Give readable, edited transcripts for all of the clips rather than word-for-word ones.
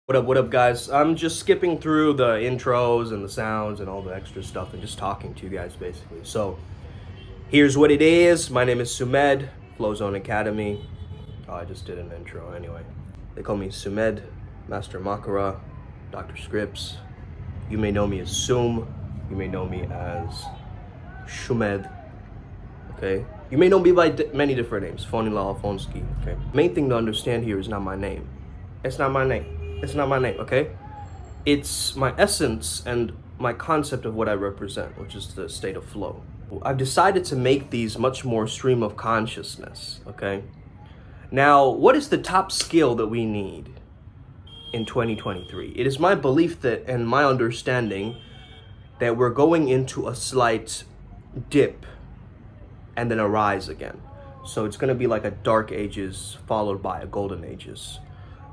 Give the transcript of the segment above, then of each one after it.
What up, guys? I'm just skipping through the intros and the sounds and all the extra stuff and just talking to you guys basically. So, here's what it is. My name is Sumed, Flowzone Academy. Oh, I just did an intro anyway. They call me Sumed, Master Makara, Dr. Scripps. You may know me as Sum. You may know me as Shumed. Okay? You may know me by many different names. Fonila Alfonski. Okay? Main thing to understand here is not my name. It's not my name. It's not my name, okay? It's my essence and my concept of what I represent, which is the state of flow. I've decided to make these much more stream of consciousness, okay? Now, what is the top skill that we need in 2023? It is my belief that, and my understanding, that we're going into a slight dip and then a rise again. So it's gonna be like a dark ages followed by a golden ages.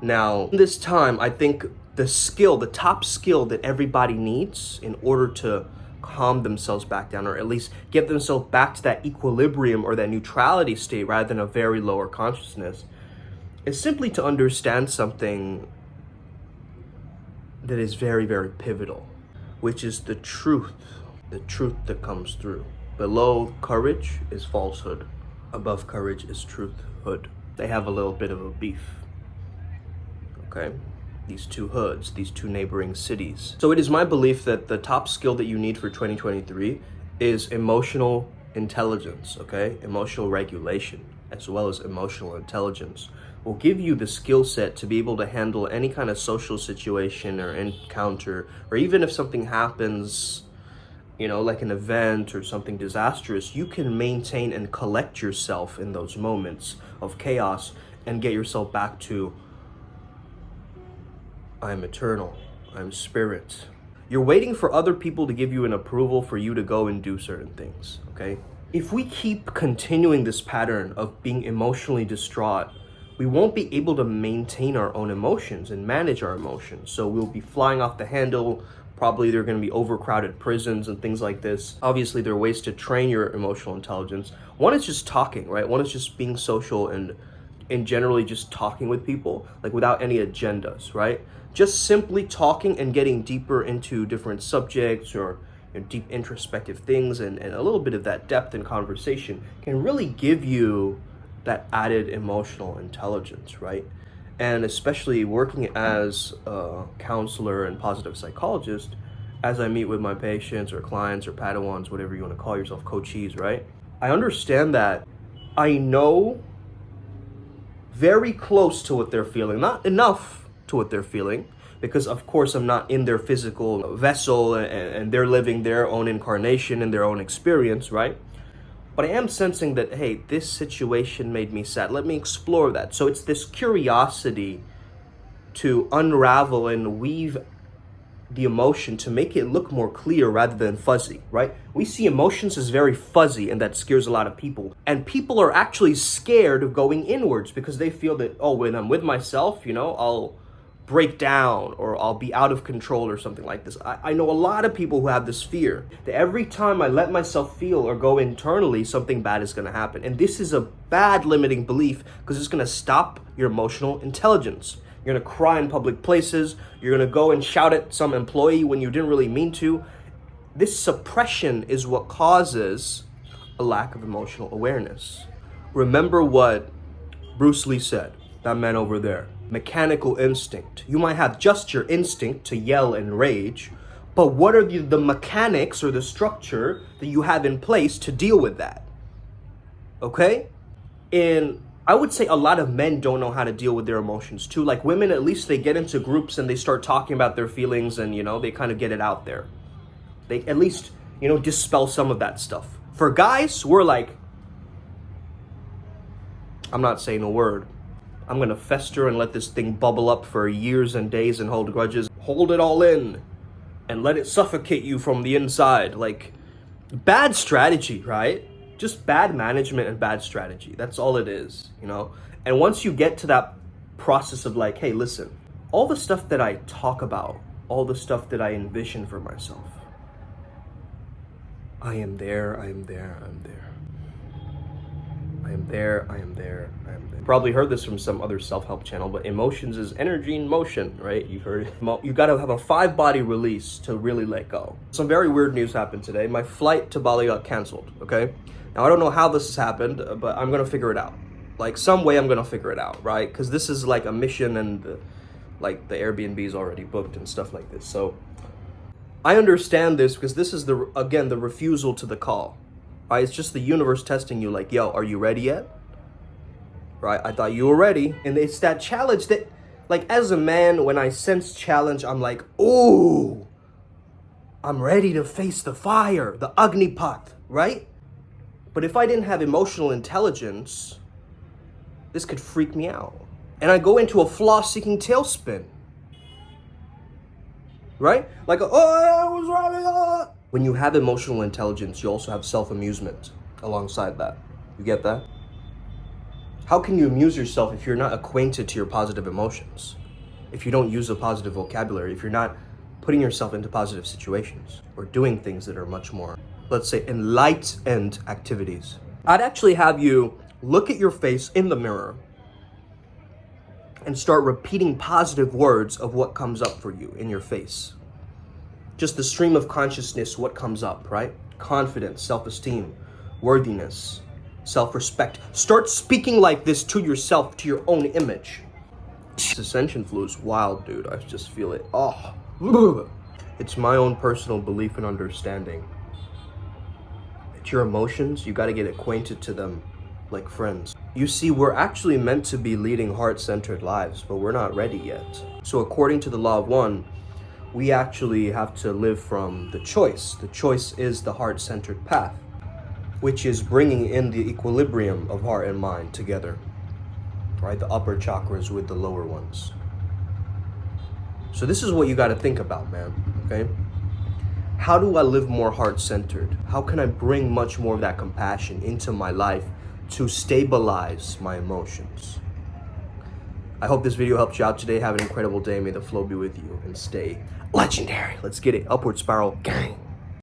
Now, this time, I think the top skill that everybody needs in order to calm themselves back down, or at least get themselves back to that equilibrium or that neutrality state rather than a very lower consciousness, is simply to understand something that is very, very pivotal, which is the truth that comes through. Below courage is falsehood. Above courage is truthhood. They have a little bit of a beef. Okay, these two hoods, these two neighboring cities. So it is my belief that the top skill that you need for 2023 is emotional intelligence, okay? Emotional regulation, as well as emotional intelligence, will give you the skill set to be able to handle any kind of social situation or encounter, or even if something happens, you know, like an event or something disastrous, you can maintain and collect yourself in those moments of chaos and get yourself back to I'm eternal, I'm spirit. You're waiting for other people to give you an approval for you to go and do certain things, okay? If we keep continuing this pattern of being emotionally distraught, we won't be able to maintain our own emotions and manage our emotions. So we'll be flying off the handle. Probably there are going to be overcrowded prisons and things like this. Obviously, there are ways to train your emotional intelligence. One is just talking, right? One is just being social and generally just talking with people, like without any agendas, right? Just simply talking and getting deeper into different subjects or deep introspective things and a little bit of that depth in conversation can really give you that added emotional intelligence, right? And especially working as a counselor and positive psychologist, as I meet with my patients or clients or Padawans, whatever you want to call yourself, coachees, right? I understand that I know very close to what they're feeling, not enough to what they're feeling, because of course I'm not in their physical vessel and they're living their own incarnation and their own experience, right? But I am sensing that, hey, this situation made me sad. Let me explore that. So it's this curiosity to unravel and weave the emotion to make it look more clear rather than fuzzy, right? We see emotions as very fuzzy, and that scares a lot of people. And people are actually scared of going inwards because they feel that, oh, when I'm with myself, you know, I'll break down or I'll be out of control or something like this. I know a lot of people who have this fear that every time I let myself feel or go internally, something bad is going to happen. And this is a bad limiting belief because it's going to stop your emotional intelligence. You're going to cry in public places. You're going to go and shout at some employee when you didn't really mean to. This suppression is what causes a lack of emotional awareness. Remember what Bruce Lee said, that man over there. Mechanical instinct. You might have just your instinct to yell and rage, but what are the mechanics or the structure that you have in place to deal with that? Okay? And I would say a lot of men don't know how to deal with their emotions too. Like women, at least they get into groups and they start talking about their feelings and, you know, they kind of get it out there. They at least, you know, dispel some of that stuff. For guys, we're like, I'm not saying a word. I'm gonna fester and let this thing bubble up for years and days and hold grudges. Hold it all in and let it suffocate you from the inside. Like, bad strategy, right? Just bad management and bad strategy. That's all it is, you know? And once you get to that process of like, hey, listen, all the stuff that I talk about, all the stuff that I envision for myself, I am there, I am there, I'm there. I am there, I am there, I am there. Probably heard this from some other self-help channel, but emotions is energy in motion, right? You heard it. You gotta have a 5-body release to really let go. Some very weird news happened today. My flight to Bali got canceled, okay? Now, I don't know how this has happened, but I'm gonna figure it out. Like, some way I'm gonna figure it out, right? Because this is like a mission, and like the Airbnb is already booked and stuff like this. So I understand this because this is the refusal to the call, right? It's just the universe testing you, like, yo, are you ready yet? Right? I thought you were ready. And it's that challenge that, like, as a man, when I sense challenge, I'm like, ooh, I'm ready to face the fire, the Agnipath, right? But if I didn't have emotional intelligence, this could freak me out. And I go into a flaw-seeking tailspin. Right? Like, oh, I was right. When you have emotional intelligence, you also have self-amusement alongside that. You get that? How can you amuse yourself if you're not acquainted to your positive emotions? If you don't use a positive vocabulary, if you're not putting yourself into positive situations or doing things that are much more, let's say, enlightened activities. I'd actually have you look at your face in the mirror and start repeating positive words of what comes up for you in your face. Just the stream of consciousness, what comes up, right? Confidence, self-esteem, worthiness, self-respect. Start speaking like this to yourself, to your own image. This ascension flu is wild, dude. I just feel it. Oh, it's my own personal belief and understanding. It's your emotions, you gotta get acquainted to them like friends. You see, we're actually meant to be leading heart-centered lives, but we're not ready yet. So according to the law of one, we actually have to live from the choice. The choice is the heart-centered path, which is bringing in the equilibrium of heart and mind together, right? The upper chakras with the lower ones. So this is what you got to think about, man, okay? How do I live more heart-centered? How can I bring much more of that compassion into my life to stabilize my emotions? I hope this video helped you out today. Have an incredible day. May the flow be with you and stay legendary. Let's get it. Upward Spiral gang.